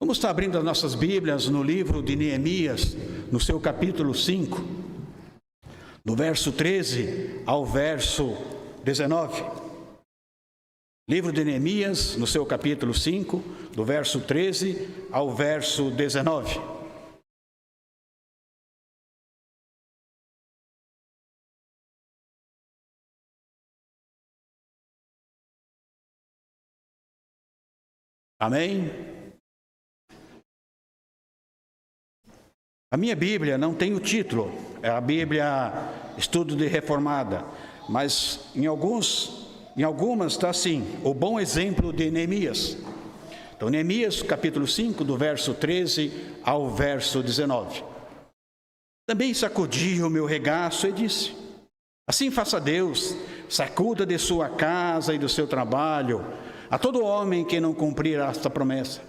Vamos estar abrindo as nossas Bíblias no livro de Neemias, no seu capítulo 5, do verso 13 ao verso 19. Livro de Neemias, no seu capítulo 5, do verso 13 ao verso 19. Amém? A minha Bíblia não tem o título, é a Bíblia Estudo de Reformada, mas em algumas está assim, o bom exemplo de Neemias. Então, Neemias, capítulo 5, do verso 13 ao verso 19. Também sacudi o meu regaço e disse: assim faça Deus, sacuda de sua casa e do seu trabalho a todo homem que não cumprir esta promessa.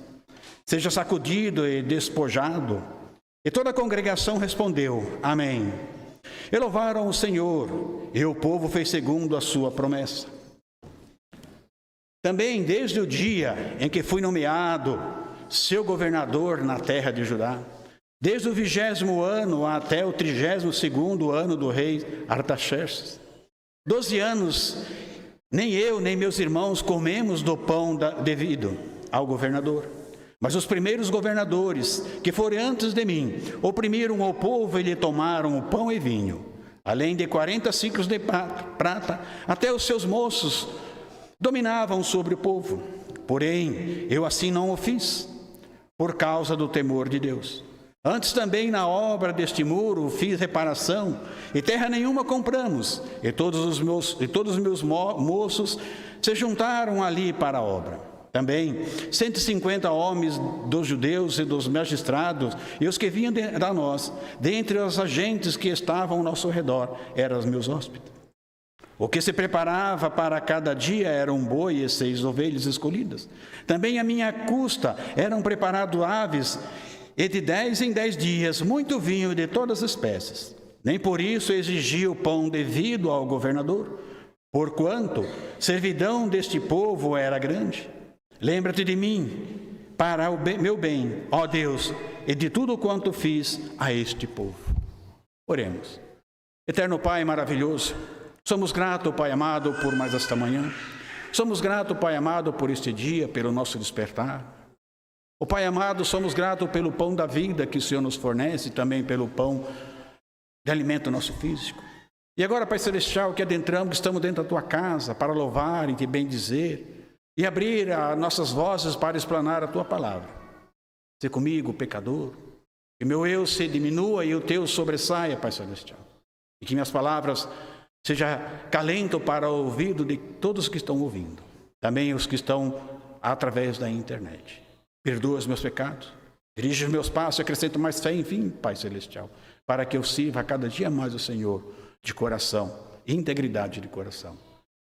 Seja sacudido e despojado. E toda a congregação respondeu: amém. E louvaram o Senhor, e o povo fez segundo a sua promessa. Também desde o dia em que fui nomeado seu governador na terra de Judá, desde o 20º ano até o 32º ano do rei Artaxerxes, 12 anos, nem eu nem meus irmãos comemos do pão devido ao governador. Mas os primeiros governadores, que foram antes de mim, oprimiram o povo e lhe tomaram o pão e vinho, além de 40 ciclos de prata, até os seus moços dominavam sobre o povo. Porém, eu assim não o fiz, por causa do temor de Deus. Antes também na obra deste muro fiz reparação, e terra nenhuma compramos, e todos os meus moços se juntaram ali para a obra. Também 150 homens dos judeus e dos magistrados, e os que vinham da nós, dentre os agentes que estavam ao nosso redor, eram os meus hóspedes. O que se preparava para cada dia era um boi e 6 ovelhas escolhidas. Também à minha custa eram preparados aves, e de 10 em 10 dias, muito vinho de todas as espécies. Nem por isso exigia o pão devido ao governador, porquanto servidão deste povo era grande. Lembra-te de mim, para o meu bem, ó Deus, e de tudo quanto fiz a este povo. Oremos. Eterno Pai maravilhoso, somos gratos, Pai amado, por mais esta manhã. Somos gratos, Pai amado, por este dia, pelo nosso despertar. O Pai amado, somos gratos pelo pão da vida que o Senhor nos fornece, e também pelo pão de alimento nosso físico. E agora, Pai Celestial, que adentramos, que estamos dentro da Tua casa, para louvar e Te bendizer, e abrir as nossas vozes para explanar a Tua palavra. Se comigo, pecador, que meu eu se diminua e o Teu sobressaia, Pai Celestial. E que minhas palavras sejam calento para o ouvido de todos que estão ouvindo. Também os que estão através da internet. Perdoa os meus pecados, dirige os meus passos e acrescenta mais fé em fim, Pai Celestial, para que eu sirva cada dia mais o Senhor de coração, integridade de coração.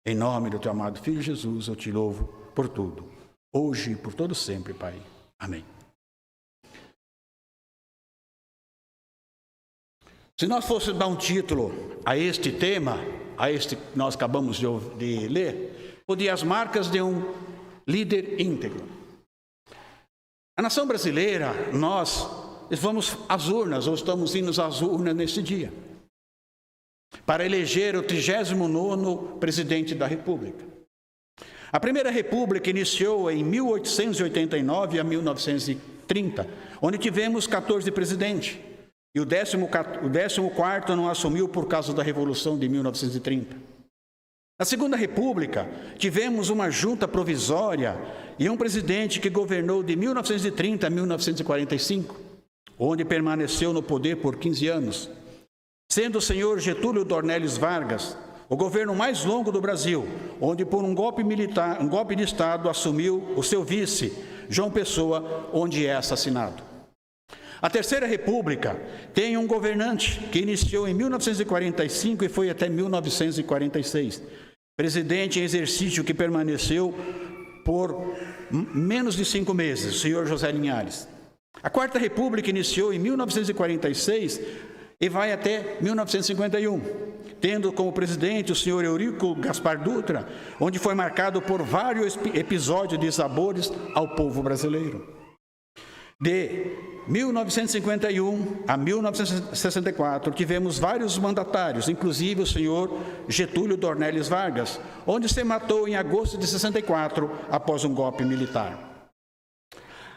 Em nome do Teu amado Filho Jesus, eu Te louvo por tudo, hoje e por todo sempre, Pai. Amém. Se nós fôssemos dar um título a este tema, a este que nós acabamos de ler, seria as marcas de um líder íntegro. A nação brasileira, nós vamos às urnas, ou estamos indo às urnas neste dia, para eleger o 39º presidente da República. A Primeira República iniciou em 1889 a 1930, onde tivemos 14 presidentes, e o 14º não assumiu por causa da Revolução de 1930. Na Segunda República, tivemos uma junta provisória e um presidente que governou de 1930 a 1945, onde permaneceu no poder por 15 anos, sendo o senhor Getúlio Dornelles Vargas o governo mais longo do Brasil, onde por um golpe de Estado assumiu o seu vice, João Pessoa, onde é assassinado. A Terceira República tem um governante que iniciou em 1945 e foi até 1946. Presidente em exercício que permaneceu por menos de 5 meses, o senhor José Linhares. A Quarta República iniciou em 1946 e vai até 1951, tendo como presidente o senhor Eurico Gaspar Dutra, onde foi marcado por vários episódios de sabores ao povo brasileiro. De 1951 a 1964, tivemos vários mandatários, inclusive o senhor Getúlio Dornelles Vargas, onde se matou em agosto de 64, após um golpe militar.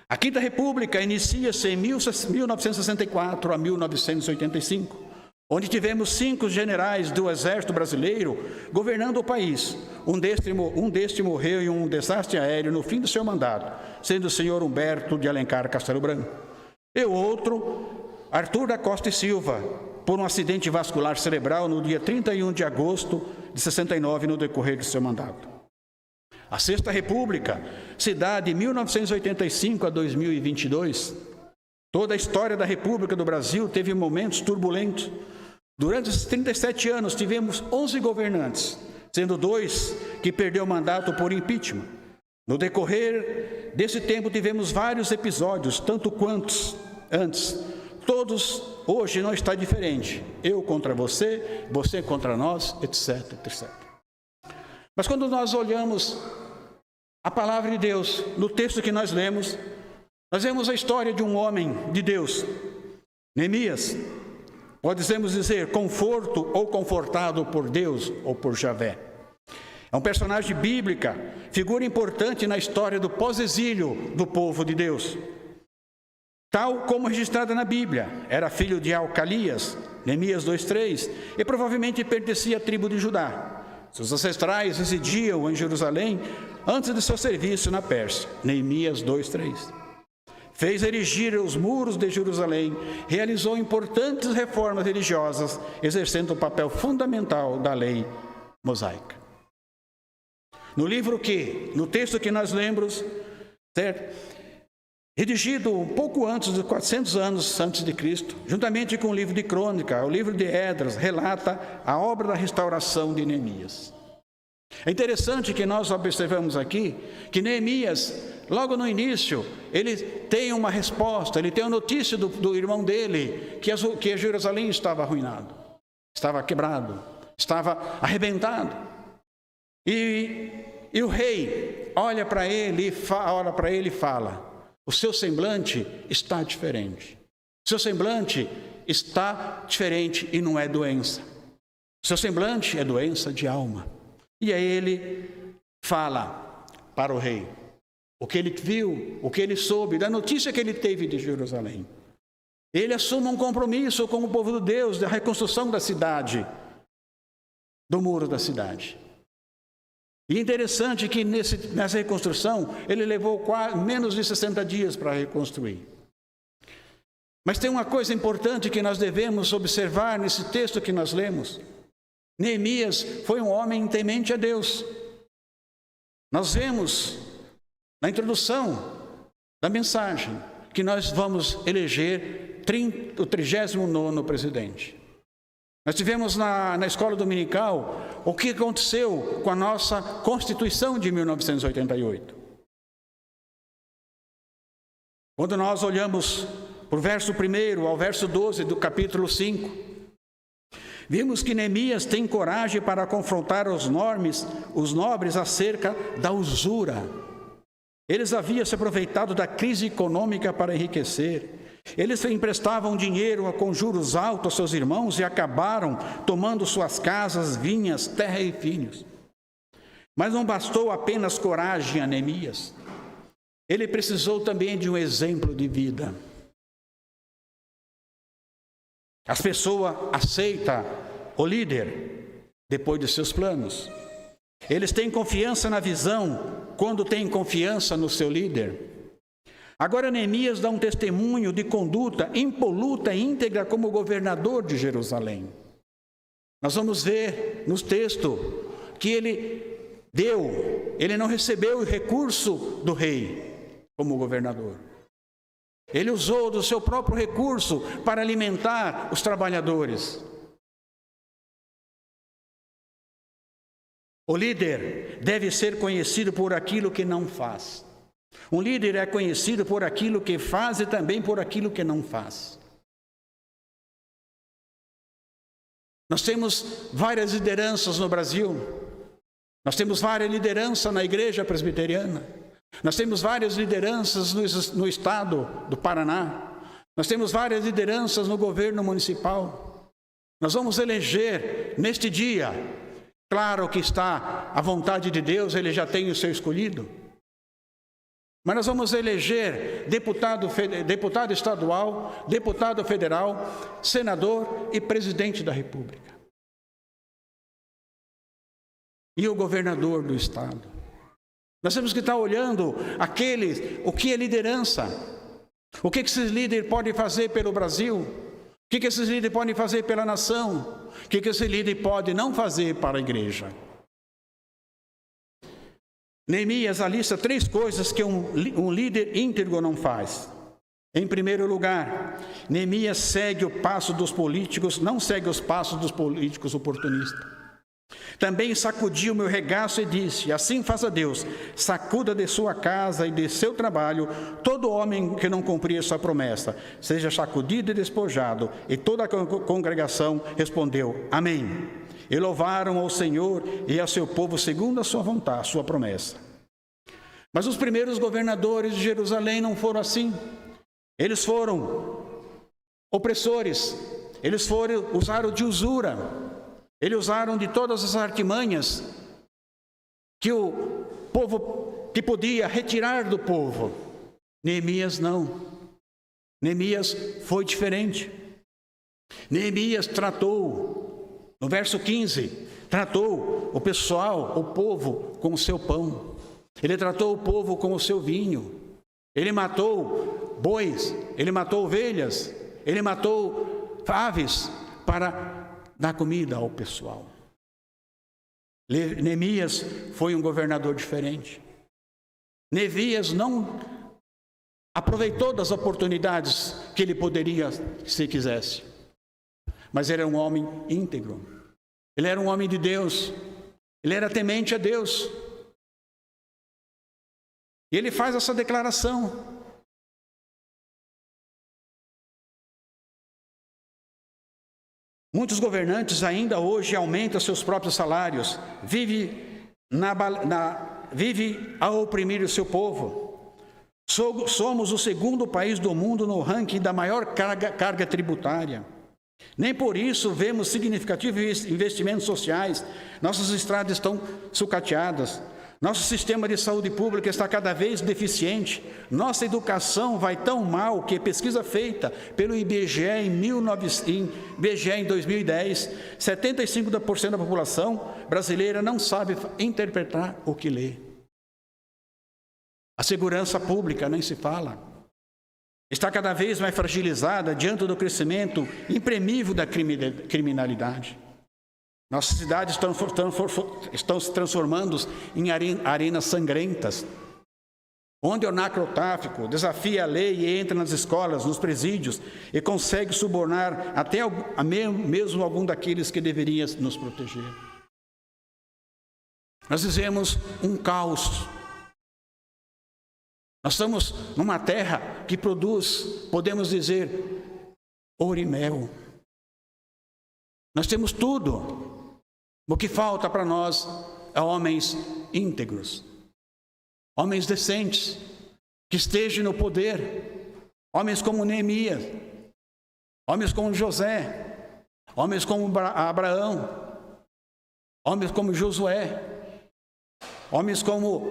A Quinta República inicia-se em 1964 a 1985, onde tivemos 5 generais do Exército Brasileiro governando o país. Um deste morreu em um desastre aéreo no fim do seu mandato, sendo o senhor Humberto de Alencar Castelo Branco. E o outro, Arthur da Costa e Silva, por um acidente vascular cerebral no dia 31 de agosto de 69, no decorrer do seu mandato. A Sexta República se dá de 1985 a 2022. Toda a história da República do Brasil teve momentos turbulentos. Durante esses 37 anos, tivemos 11 governantes, sendo 2 que perdeu o mandato por impeachment. No decorrer desse tempo, tivemos vários episódios, tanto quantos antes. Todos, hoje não está diferente. Eu contra você, você contra nós, etc, etc. Mas quando nós olhamos a palavra de Deus, no texto que nós lemos, nós vemos a história de um homem de Deus, Neemias. Podemos dizer conforto ou confortado por Deus ou por Javé. É um personagem bíblica, figura importante na história do pós-exílio do povo de Deus. Tal como registrada na Bíblia, era filho de Alcalias, Neemias 2:3, e provavelmente pertencia à tribo de Judá. Seus ancestrais residiam em Jerusalém antes de seu serviço na Pérsia, Neemias 2:3. Fez erigir os muros de Jerusalém, realizou importantes reformas religiosas, exercendo o papel fundamental da lei mosaica. No texto que nós lemos, certo? Redigido um pouco antes de 400 anos antes de Cristo, juntamente com o livro de Crônica, o livro de Esdras, relata a obra da restauração de Neemias. É interessante que nós observamos aqui que Neemias, logo no início, ele tem uma resposta, ele tem a notícia do irmão dele, que Jerusalém estava arruinado, estava quebrado, estava arrebentado. E o rei olha para ele e fala: o seu semblante está diferente. O seu semblante está diferente e não é doença. O seu semblante é doença de alma. E aí ele fala para o rei o que ele viu, o que ele soube, da notícia que ele teve de Jerusalém. Ele assume um compromisso com o povo de Deus, da reconstrução da cidade, do muro da cidade. E interessante que nessa reconstrução, ele levou menos de 60 dias para reconstruir. Mas tem uma coisa importante que nós devemos observar nesse texto que nós lemos. Neemias foi um homem temente a Deus. Nós vemos na introdução da mensagem que nós vamos eleger o 39º presidente. Nós tivemos na escola dominical o que aconteceu com a nossa Constituição de 1988. Quando nós olhamos para o verso 1 ao verso 12 do capítulo 5, vimos que Neemias tem coragem para confrontar os nobres acerca da usura. Eles haviam se aproveitado da crise econômica para enriquecer. Eles emprestavam dinheiro com juros altos aos seus irmãos e acabaram tomando suas casas, vinhas, terra e filhos. Mas não bastou apenas coragem a Neemias. Ele precisou também de um exemplo de vida. As pessoas aceitam o líder depois de seus planos. Eles têm confiança na visão quando têm confiança no seu líder. Agora Neemias dá um testemunho de conduta impoluta e íntegra como governador de Jerusalém. Nós vamos ver no texto que ele não recebeu o recurso do rei como governador. Ele usou do seu próprio recurso para alimentar os trabalhadores. O líder deve ser conhecido por aquilo que não faz. Um líder é conhecido por aquilo que faz e também por aquilo que não faz. Nós temos várias lideranças no Brasil. Nós temos várias lideranças na igreja presbiteriana. Nós temos várias lideranças no estado do Paraná. Nós temos várias lideranças no governo municipal. Nós vamos eleger neste dia. Claro que está a vontade de Deus, Ele já tem o seu escolhido. Mas nós vamos eleger deputado estadual, deputado federal, senador e presidente da República. E o governador do estado. Nós temos que estar olhando o que é liderança. O que esses líderes podem fazer pelo Brasil? O que esses líderes podem fazer pela nação? O que esse líder pode não fazer para a igreja? Neemias alista 3 coisas que um líder íntegro não faz. Em primeiro lugar, Neemias segue o passo dos políticos, não segue os passos dos políticos oportunistas. Também sacudiu meu regaço e disse: assim faça Deus, sacuda de sua casa e de seu trabalho todo homem que não cumprir sua promessa, seja sacudido e despojado. E toda a congregação respondeu: amém. E louvaram ao Senhor e ao seu povo segundo a sua vontade, sua promessa. Mas os primeiros governadores de Jerusalém não foram assim. Eles foram opressores, usaram de usura, eles usaram de todas as artimanhas que o povo que podia retirar do povo. Neemias não. Neemias foi diferente. Neemias tratou, no verso 15, tratou o pessoal, o povo, com o seu pão. Ele tratou o povo com o seu vinho. Ele matou bois, ele matou ovelhas, ele matou aves para dar comida ao pessoal. Neemias foi um governador diferente. Neemias não aproveitou das oportunidades que ele poderia, se quisesse. Mas ele era um homem íntegro. Ele era um homem de Deus. Ele era temente a Deus. E ele faz essa declaração. Muitos governantes ainda hoje aumentam seus próprios salários, vive a oprimir o seu povo. Somos o segundo país do mundo no ranking da maior carga tributária. Nem por isso vemos significativos investimentos sociais. Nossas estradas estão sucateadas. Nosso sistema de saúde pública está cada vez deficiente. Nossa educação vai tão mal que pesquisa feita pelo IBGE em 2010, 75% da população brasileira não sabe interpretar o que lê. A segurança pública nem se fala. Está cada vez mais fragilizada diante do crescimento impremível da criminalidade. Nossas cidades estão se transformando em arenas sangrentas, onde o narcotráfico desafia a lei e entra nas escolas, nos presídios, e consegue subornar até mesmo algum daqueles que deveriam nos proteger. Nós vivemos um caos. Nós estamos numa terra que produz, podemos dizer, ouro e mel. Nós temos tudo. O que falta para nós é homens íntegros, homens decentes, que estejam no poder, homens como Neemias, homens como José, homens como Abraão, homens como Josué, homens como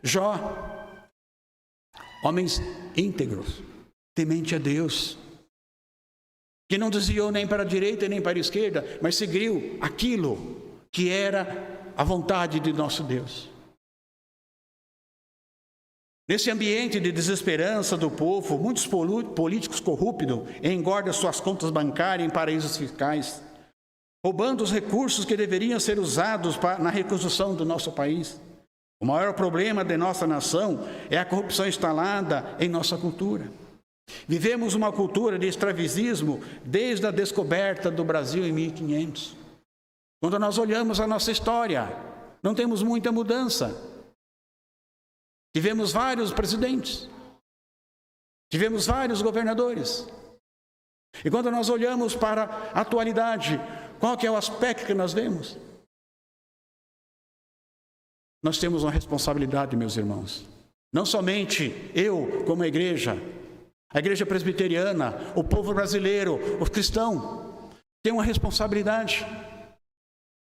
Jó, homens íntegros, temente a Deus, que não desviou nem para a direita nem para a esquerda, mas seguiu aquilo que era a vontade de nosso Deus. Nesse ambiente de desesperança do povo, muitos políticos corruptos engordam suas contas bancárias em paraísos fiscais, roubando os recursos que deveriam ser usados na reconstrução do nosso país. O maior problema de nossa nação é a corrupção instalada em nossa cultura. Vivemos uma cultura de escravicismo desde a descoberta do Brasil em 1500. Quando nós olhamos a nossa história, não temos muita mudança. Tivemos vários presidentes, tivemos vários governadores. E quando nós olhamos para a atualidade, qual que é o aspecto que nós vemos? Nós temos uma responsabilidade, meus irmãos. Não somente eu, como a igreja presbiteriana, o povo brasileiro, o cristão, tem uma responsabilidade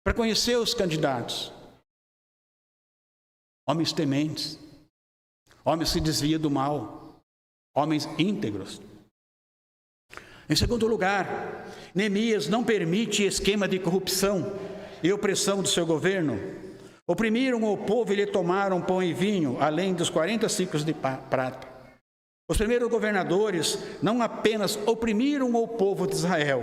para conhecer os candidatos. Homens tementes, homens que se desviam do mal, homens íntegros. Em segundo lugar, Neemias não permite esquema de corrupção e opressão do seu governo. Oprimiram o povo e lhe tomaram pão e vinho, além dos 40 ciclos de prata. Os primeiros governadores não apenas oprimiram o povo de Israel,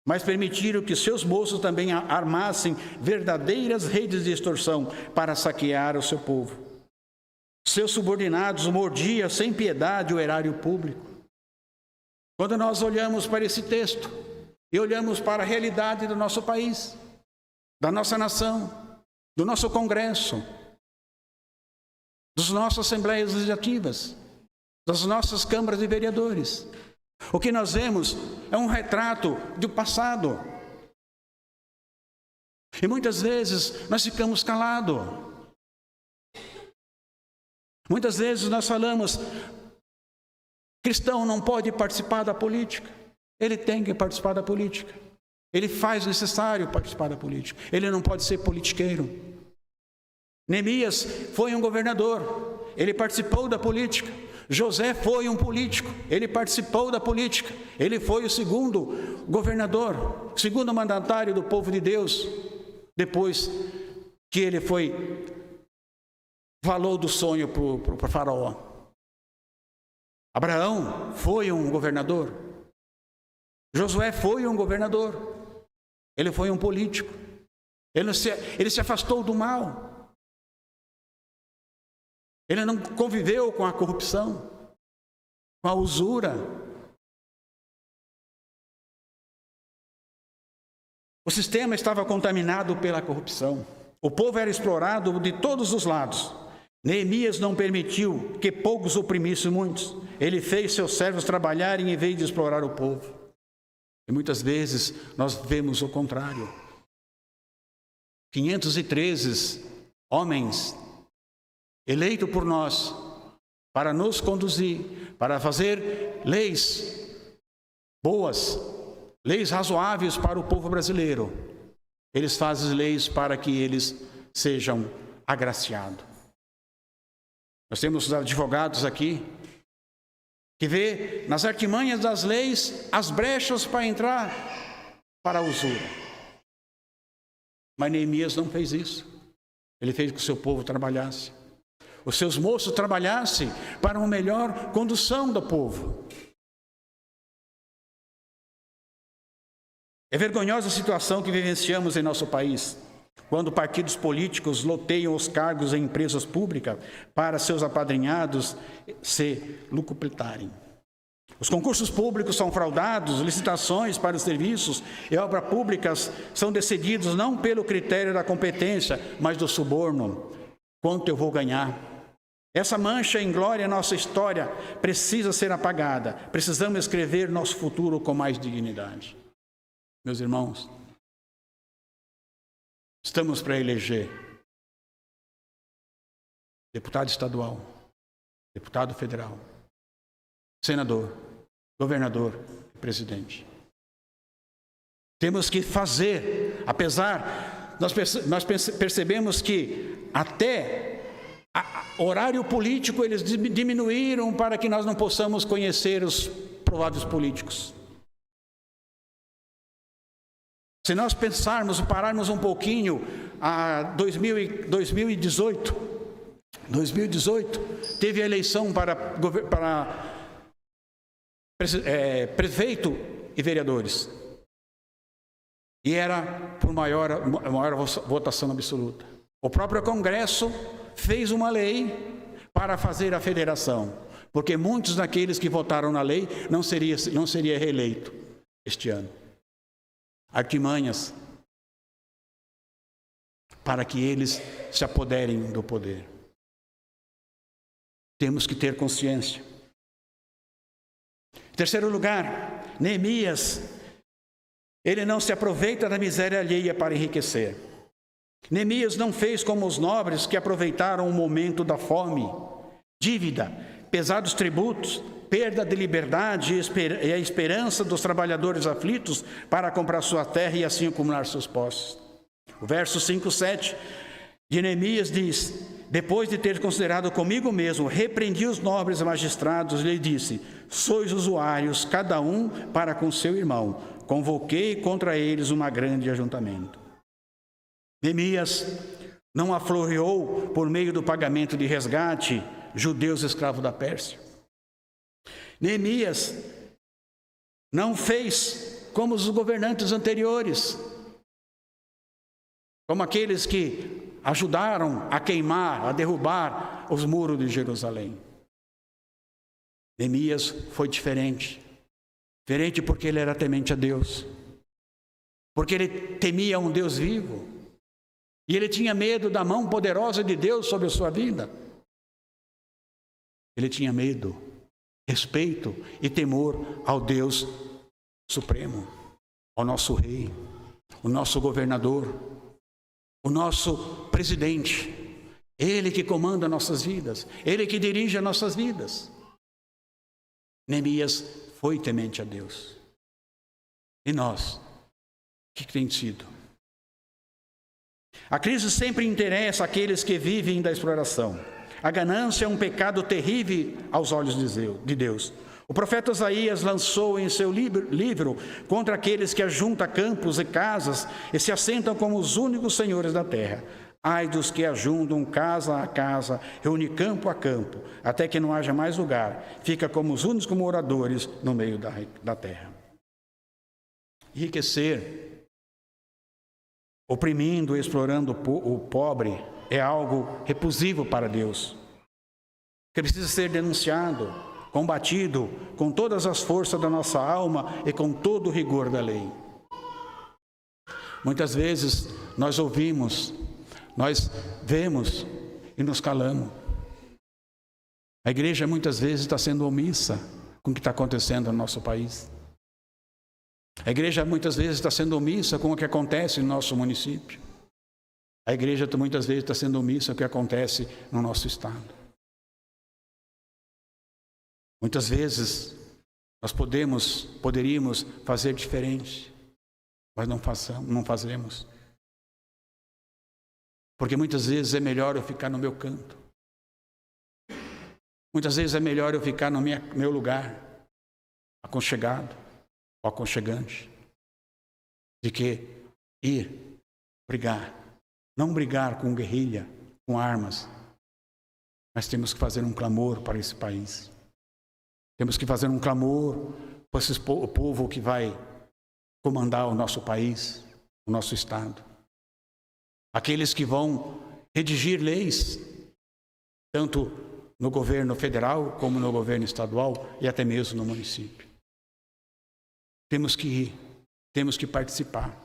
mas permitiram que seus moços também armassem verdadeiras redes de extorsão para saquear o seu povo. Seus subordinados mordiam sem piedade o erário público. Quando nós olhamos para esse texto e olhamos para a realidade do nosso país, da nossa nação, do nosso Congresso, das nossas Assembleias Legislativas, das nossas câmaras de vereadores, o que nós vemos é um retrato do passado. E muitas vezes nós ficamos calados. Muitas vezes nós falamos, cristão não pode participar da política. Ele tem que participar da política. Ele faz o necessário participar da política. Ele não pode ser politiqueiro. Neemias foi um governador. Ele participou da política. José foi um político. Ele participou da política. Ele foi o segundo governador, segundo mandatário do povo de Deus, depois que ele falou do sonho para o faraó. Abraão foi um governador. Josué foi um governador. Ele foi um político. Ele se afastou do mal. Ele não conviveu com a corrupção, com a usura. O sistema estava contaminado pela corrupção. O povo era explorado de todos os lados. Neemias não permitiu que poucos oprimissem muitos. Ele fez seus servos trabalharem em vez de explorar o povo. E muitas vezes nós vemos o contrário. 513 homens eleitos por nós para nos conduzir, para fazer leis boas, leis razoáveis para o povo brasileiro. Eles fazem leis para que eles sejam agraciados. Nós temos os advogados aqui que vê nas artimanhas das leis as brechas para entrar para a usura. Mas Neemias não fez isso. Ele fez que o seu povo trabalhasse. Os seus moços trabalhassem para uma melhor condução do povo. É vergonhosa a situação que vivenciamos em nosso país, quando partidos políticos loteiam os cargos em empresas públicas para seus apadrinhados se lucratarem. Os concursos públicos são fraudados, licitações para os serviços e obras públicas são decididos não pelo critério da competência, mas do suborno. Quanto eu vou ganhar? Essa mancha em glória em nossa história precisa ser apagada. Precisamos escrever nosso futuro com mais dignidade. Meus irmãos, estamos para eleger deputado estadual, deputado federal, senador, governador e presidente. Temos que fazer, apesar, nós percebemos que até horário político eles diminuíram para que nós não possamos conhecer os prováveis políticos. Se nós pensarmos, pararmos um pouquinho, a 2018, teve a eleição para prefeito e vereadores. E era por maior votação absoluta. O próprio Congresso fez uma lei para fazer a federação, porque muitos daqueles que votaram na lei não seria reeleito este ano. Artimanhas para que eles se apoderem do poder. Temos que ter consciência. Em terceiro lugar, Neemias, ele não se aproveita da miséria alheia para enriquecer. Neemias não fez como os nobres que aproveitaram o momento da fome dívida, pesados tributos, perda de liberdade e a esperança dos trabalhadores aflitos para comprar sua terra e assim acumular seus posses. O verso 5:7 de Neemias diz: depois de ter considerado comigo mesmo, repreendi os nobres magistrados e lhe disse: sois usuários, cada um para com seu irmão. Convoquei contra eles um grande ajuntamento. Neemias não afloreou, por meio do pagamento de resgate, judeus escravos da Pérsia. Neemias não fez como os governantes anteriores, como aqueles que ajudaram a queimar, a derrubar os muros de Jerusalém. Neemias foi diferente porque ele era temente a Deus, porque ele temia um Deus vivo, e ele tinha medo da mão poderosa de Deus sobre a sua vida. Ele tinha medo, respeito e temor ao Deus Supremo, ao nosso Rei, o nosso governador, o nosso presidente. Ele que comanda nossas vidas, ele que dirige as nossas vidas. Neemias foi temente a Deus. E nós, o que tem sido? A crise sempre interessa aqueles que vivem da exploração. A ganância é um pecado terrível aos olhos de Deus. O profeta Isaías lançou em seu livro contra aqueles que ajuntam campos e casas e se assentam como os únicos senhores da terra. Ai dos que ajuntam casa a casa, reúne campo a campo, até que não haja mais lugar. Fica como os únicos moradores no meio da terra. Enriquecer, oprimindo e explorando o pobre, é algo repulsivo para Deus, que precisa ser denunciado, combatido com todas as forças da nossa alma e com todo o rigor da lei. Muitas vezes nós ouvimos, nós vemos e nos calamos. A igreja muitas vezes está sendo omissa com o que está acontecendo no nosso país. A igreja muitas vezes está sendo omissa com o que acontece no nosso município. A igreja muitas vezes está sendo omissa com o que acontece no nosso estado. Muitas vezes nós poderíamos fazer diferente, mas não fazemos. Porque muitas vezes é melhor eu ficar no meu canto. Muitas vezes é melhor eu ficar no meu lugar, aconchegado ou aconchegante, de que ir brigar. Não brigar com guerrilha, com armas, mas temos que fazer um clamor para esse país. Temos que fazer um clamor para o povo que vai comandar o nosso país, o nosso estado. Aqueles que vão redigir leis, tanto no governo federal como no governo estadual e até mesmo no município. Temos que ir, temos que participar.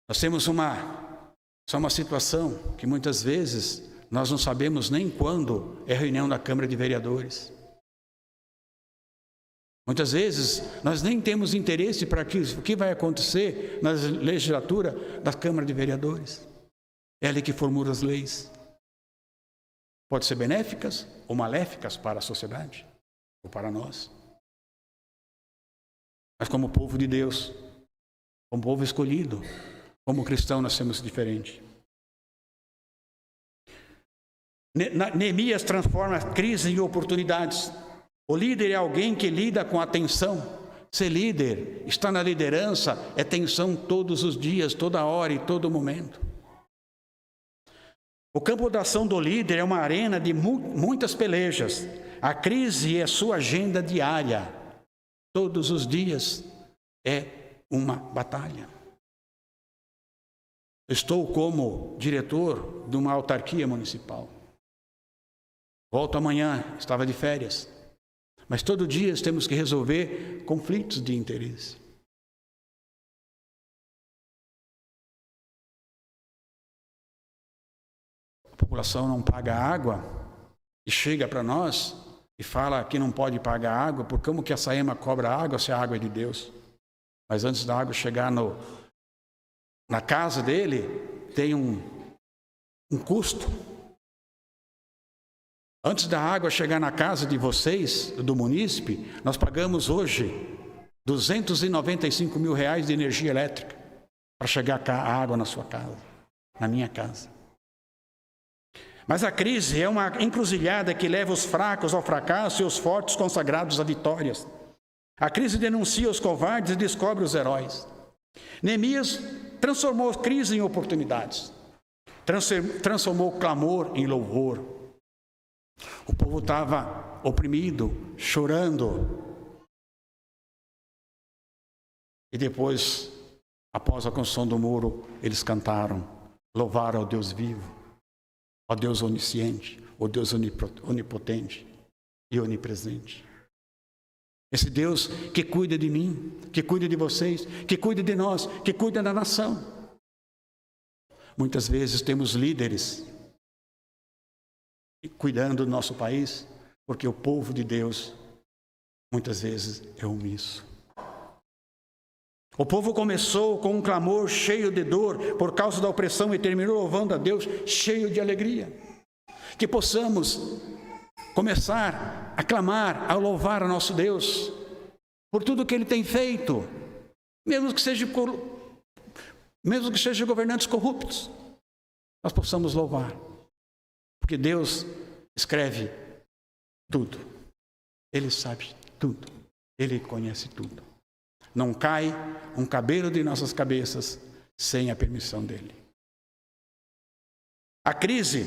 Nós temos uma situação que muitas vezes nós não sabemos nem quando é a reunião da Câmara de Vereadores. Muitas vezes nós nem temos interesse para o que vai acontecer na legislatura da Câmara de Vereadores. É ali que formula as leis. Pode ser benéficas ou maléficas para a sociedade ou para nós. Mas como povo de Deus, como povo escolhido, como cristão, nós somos diferentes. Neemias transforma a crise em oportunidades. O líder é alguém que lida com a tensão. Ser líder, estar na liderança, é tensão todos os dias, toda hora e todo momento. O campo da ação do líder é uma arena de muitas pelejas. A crise é sua agenda diária. Todos os dias é uma batalha. Estou como diretor de uma autarquia municipal. Volto amanhã, estava de férias. Mas todo dia temos que resolver conflitos de interesse. A população não paga água e chega para nós e fala que não pode pagar água, porque como que a Saema cobra água se a água é de Deus? Mas antes da água chegar na casa dele, tem um custo. Antes da água chegar na casa de vocês, do munícipe, nós pagamos hoje R$295 mil de energia elétrica para chegar a água na sua casa, na minha casa. Mas a crise é uma encruzilhada que leva os fracos ao fracasso e os fortes consagrados a vitórias. A crise denuncia os covardes e descobre os heróis. Neemias transformou a crise em oportunidades. Transformou o clamor em louvor. O povo estava oprimido, chorando. E depois, após a construção do muro, eles cantaram, louvaram ao Deus vivo, ao Deus onisciente, ao Deus onipotente e onipresente. Esse Deus que cuida de mim, que cuida de vocês, que cuida de nós, que cuida da nação. Muitas vezes temos líderes cuidando do nosso país, porque o povo de Deus muitas vezes é omisso. O povo começou com um clamor cheio de dor por causa da opressão e terminou louvando a Deus cheio de alegria. Que possamos começar a clamar, a louvar a nosso Deus por tudo que Ele tem feito, mesmo que sejam governantes corruptos, nós possamos louvar, porque Deus escreve tudo, Ele sabe tudo, Ele conhece tudo. Não cai um cabelo de nossas cabeças sem a permissão dEle. A crise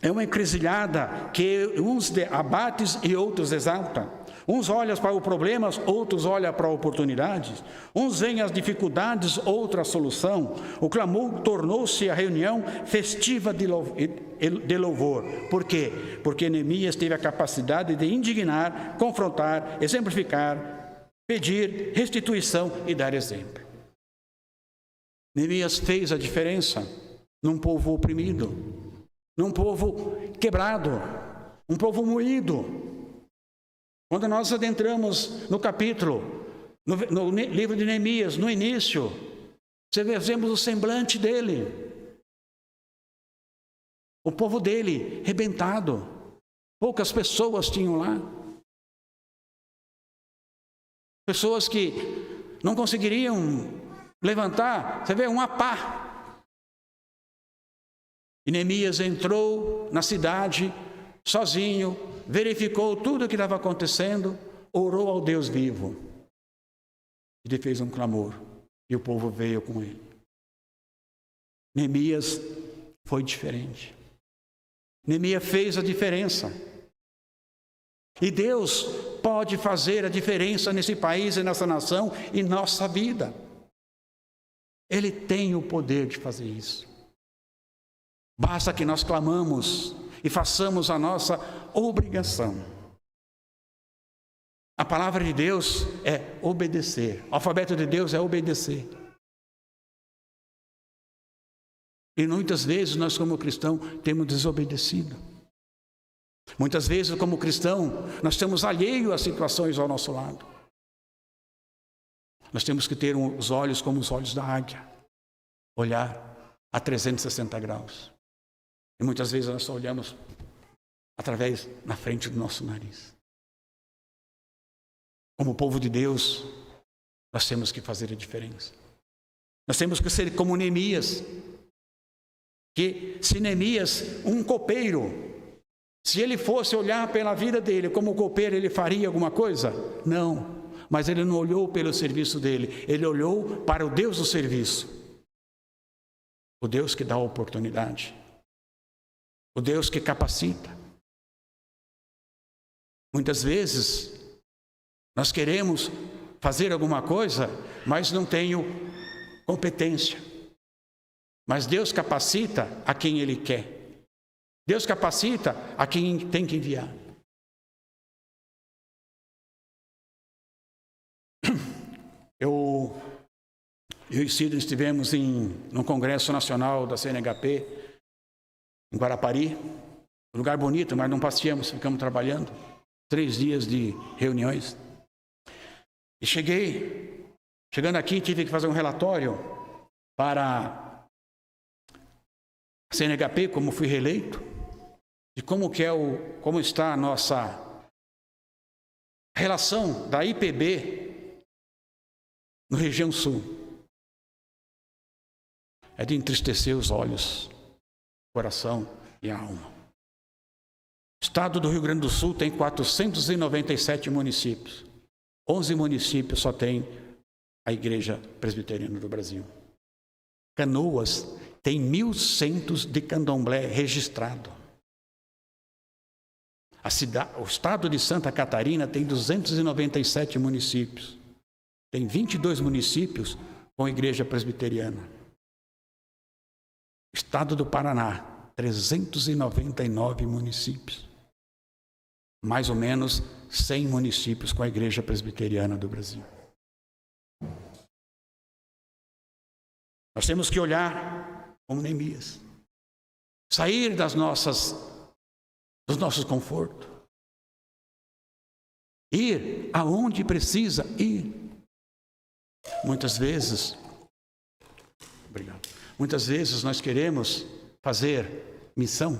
é uma encruzilhada que uns abate e outros exalta. Uns olham para os problemas, outros olham para oportunidades. Uns veem as dificuldades, outros a solução. O clamor tornou-se a reunião festiva de louvor. Por quê? Porque Neemias teve a capacidade de indignar, confrontar, exemplificar, pedir restituição e dar exemplo. Neemias fez a diferença num povo oprimido, num povo quebrado, um povo moído. Quando nós adentramos no capítulo, no livro de Neemias, no início, vemos o semblante dele. O povo dele rebentado. Poucas pessoas tinham lá. Pessoas que não conseguiriam levantar, uma pá. E Neemias entrou na cidade sozinho, verificou tudo o que estava acontecendo, orou ao Deus vivo. E ele fez um clamor, e o povo veio com ele. Neemias foi diferente. Neemias fez a diferença. E Deus pode fazer a diferença nesse país e nessa nação e nossa vida. Ele tem o poder de fazer isso. Basta que nós clamamos e façamos a nossa obrigação. A palavra de Deus é obedecer. O alfabeto de Deus é obedecer. E muitas vezes nós, como cristãos, temos desobedecido. Muitas vezes, como cristão, nós estamos alheios às situações ao nosso lado. Nós temos que ter os olhos como os olhos da águia. Olhar a 360 graus. E muitas vezes nós só olhamos na frente do nosso nariz. Como povo de Deus, nós temos que fazer a diferença. Nós temos que ser como Neemias. Que se Neemias, um copeiro, se ele fosse olhar pela vida dele como copeiro, ele faria alguma coisa? Não, mas ele não olhou pelo serviço dele, ele olhou para o Deus do serviço. O Deus que dá a oportunidade. O Deus que capacita. Muitas vezes, nós queremos fazer alguma coisa, mas não tenho competência. Mas Deus capacita a quem Ele quer. Deus capacita a quem tem que enviar. Eu e o Ciro estivemos no Congresso Nacional da CNHP, em Guarapari. Um lugar bonito, mas não passeamos, ficamos trabalhando. 3 dias de reuniões. E chegando aqui, tive que fazer um relatório para a CNHP, como fui reeleito, de como está a nossa relação da IPB no região sul. É de entristecer os olhos, coração e a alma. O estado do Rio Grande do Sul tem 497 municípios. 11 municípios só tem a Igreja Presbiteriana do Brasil. Canoas tem 1.100 de candomblé registrado. O estado de Santa Catarina tem 297 municípios. Tem 22 municípios com Igreja Presbiteriana. Estado do Paraná, 399 municípios. Mais ou menos 100 municípios com a Igreja Presbiteriana do Brasil. Nós temos que olhar como Neemias. Sair dos nossos confortos. Ir aonde precisa ir. Muitas vezes nós queremos fazer missão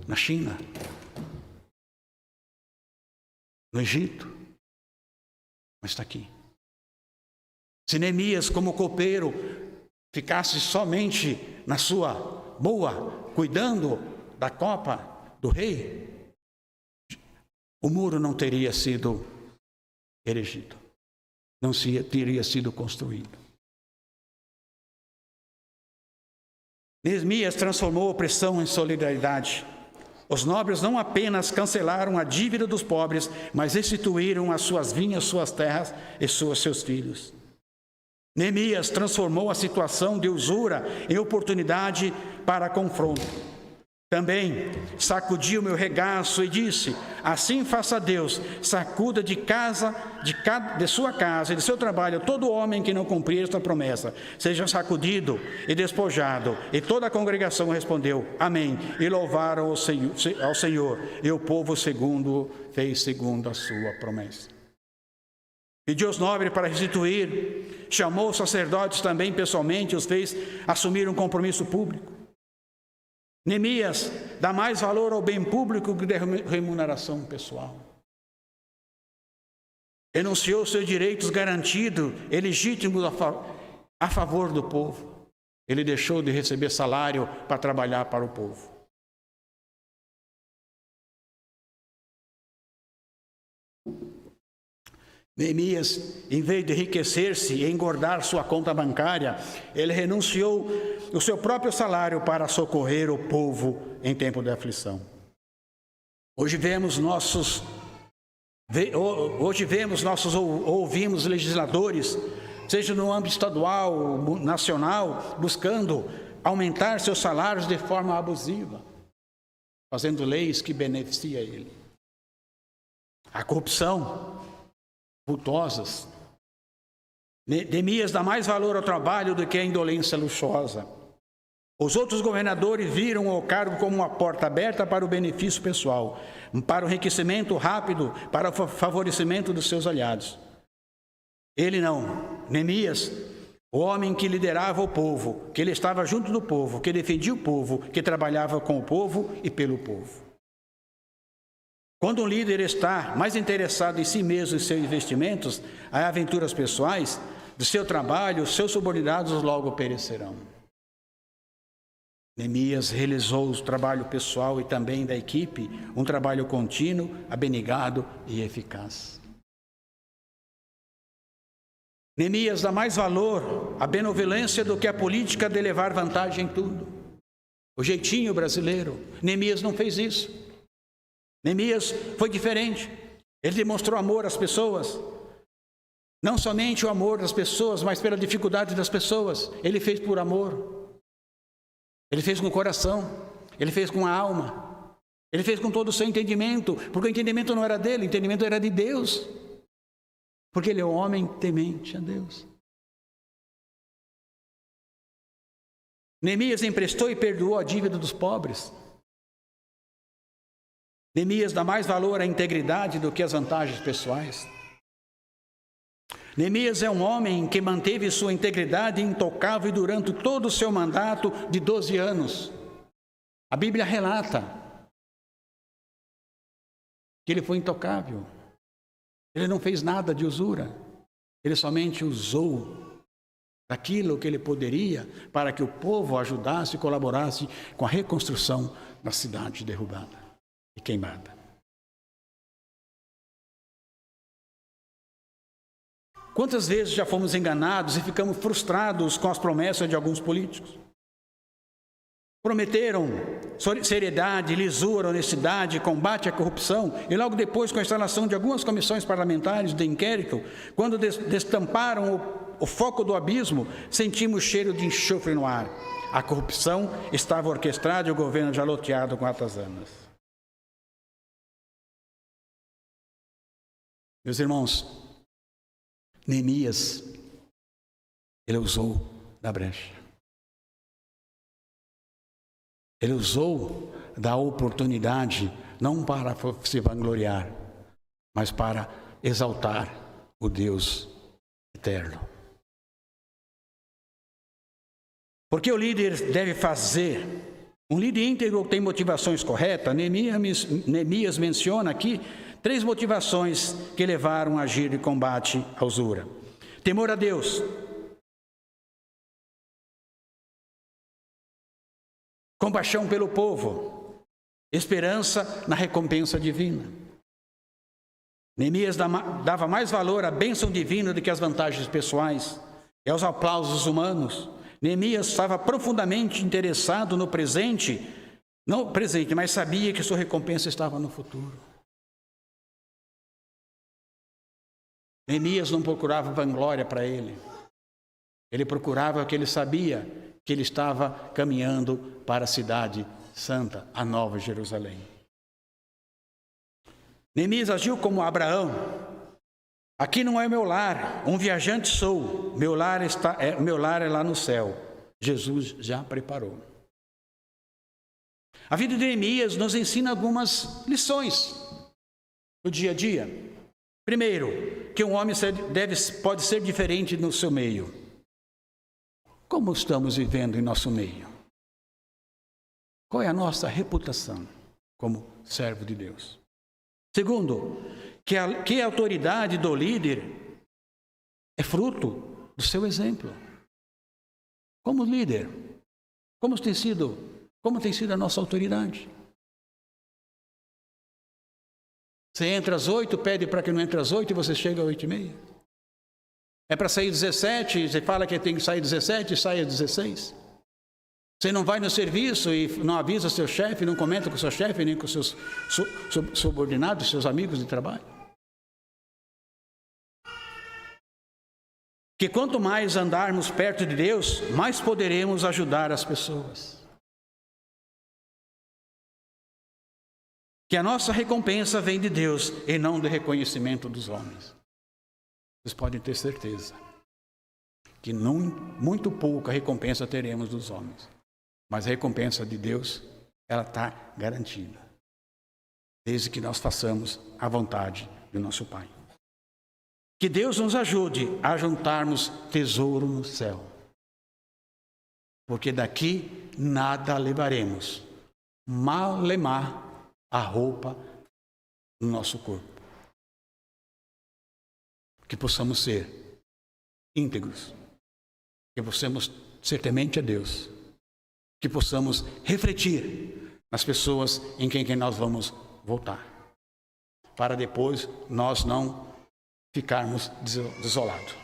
na China, no Egito, mas está aqui. Se Neemias, como copeiro, ficasse somente na sua boa, cuidando da copa do rei, o muro não teria sido erigido, não teria sido construído. Neemias transformou a opressão em solidariedade. Os nobres não apenas cancelaram a dívida dos pobres, mas restituíram as suas vinhas, suas terras e seus filhos. Neemias transformou a situação de usura em oportunidade para confronto. Também sacudiu meu regaço e disse: assim faça Deus, sacuda de sua casa e de seu trabalho todo homem que não cumprir esta promessa, seja sacudido e despojado. E toda a congregação respondeu: amém, e louvaram ao Senhor, e o povo fez segundo a sua promessa. Pediu aos nobres para restituir, chamou os sacerdotes também pessoalmente, os fez assumir um compromisso público. Neemias dá mais valor ao bem público que de remuneração pessoal. Enunciou seus direitos garantidos e legítimos a favor do povo. Ele deixou de receber salário para trabalhar para o povo. Neemias, em vez de enriquecer-se e engordar sua conta bancária, ele renunciou o seu próprio salário para socorrer o povo em tempo de aflição. Hoje ouvimos legisladores, seja no âmbito estadual, nacional, buscando aumentar seus salários de forma abusiva, fazendo leis que beneficiam ele. A corrupção vultosas. Neemias dá mais valor ao trabalho do que a indolência luxuosa. Os outros governadores viram o cargo como uma porta aberta para o benefício pessoal, para o enriquecimento rápido, para o favorecimento dos seus aliados. Ele não. Neemias, o homem que liderava o povo, que ele estava junto do povo, que defendia o povo, que trabalhava com o povo e pelo povo. Quando um líder está mais interessado em si mesmo e seus investimentos, as aventuras pessoais, do seu trabalho, seus subordinados logo perecerão. Neemias realizou o trabalho pessoal e também da equipe, um trabalho contínuo, abnegado e eficaz. Neemias dá mais valor à benevolência do que a política de levar vantagem em tudo. O jeitinho brasileiro. Neemias não fez isso. Neemias foi diferente. Ele demonstrou amor às pessoas. Não somente o amor das pessoas, mas pela dificuldade das pessoas. Ele fez por amor. Ele fez com o coração. Ele fez com a alma. Ele fez com todo o seu entendimento. Porque o entendimento não era dele, o entendimento era de Deus. Porque ele é um homem temente a Deus. Neemias emprestou e perdoou a dívida dos pobres. Neemias dá mais valor à integridade do que às vantagens pessoais. Neemias é um homem que manteve sua integridade intocável durante todo o seu mandato de 12 anos. A Bíblia relata que ele foi intocável. Ele não fez nada de usura. Ele somente usou daquilo que ele poderia para que o povo ajudasse e colaborasse com a reconstrução da cidade derrubada e queimada. Quantas vezes já fomos enganados e ficamos frustrados com as promessas de alguns políticos? Prometeram seriedade, lisura, honestidade, combate à corrupção, e logo depois, com a instalação de algumas comissões parlamentares de inquérito, quando destamparam o foco do abismo, sentimos cheiro de enxofre no ar. A corrupção estava orquestrada e o governo já loteado com ratazanas. Meus irmãos, Neemias, ele usou da brecha. Ele usou da oportunidade, não para se vangloriar, mas para exaltar o Deus eterno. Porque o líder deve fazer, um líder íntegro tem motivações corretas. Neemias menciona aqui 3 motivações que levaram a agir de combate à usura: temor a Deus, compaixão pelo povo, esperança na recompensa divina. Neemias dava mais valor à bênção divina do que às vantagens pessoais e aos aplausos humanos. Neemias estava profundamente interessado no presente, não presente, mas sabia que sua recompensa estava no futuro. Neemias não procurava vanglória para ele. Ele procurava o que ele sabia, que ele estava caminhando para a cidade santa, a Nova Jerusalém. Neemias agiu como Abraão. Aqui não é meu lar, um viajante sou, meu lar é lá no céu. Jesus já preparou. A vida de Neemias nos ensina algumas lições do dia a dia. Primeiro, que um homem pode ser diferente no seu meio. Como estamos vivendo em nosso meio? Qual é a nossa reputação como servo de Deus? Segundo, que a autoridade do líder é fruto do seu exemplo. Como líder, como tem sido a nossa autoridade? Você entra às 8, pede para que não entre às 8 e você chega às 8h30. É para sair 17, você fala que tem que sair 17 e sai às 16. Você não vai no serviço e não avisa seu chefe, não comenta com o seu chefe, nem com seus subordinados, seus amigos de trabalho. Que quanto mais andarmos perto de Deus, mais poderemos ajudar as pessoas. Que a nossa recompensa vem de Deus e não do reconhecimento dos homens. Vocês podem ter certeza que muito pouca recompensa teremos dos homens. Mas a recompensa de Deus, ela está garantida. Desde que nós façamos a vontade do nosso Pai. Que Deus nos ajude a juntarmos tesouro no céu. Porque daqui nada levaremos. Malemar a roupa no nosso corpo. Que possamos ser íntegros. Que possamos ser temente a Deus. Que possamos refletir nas pessoas em quem nós vamos voltar. Para depois nós não ficarmos desolados.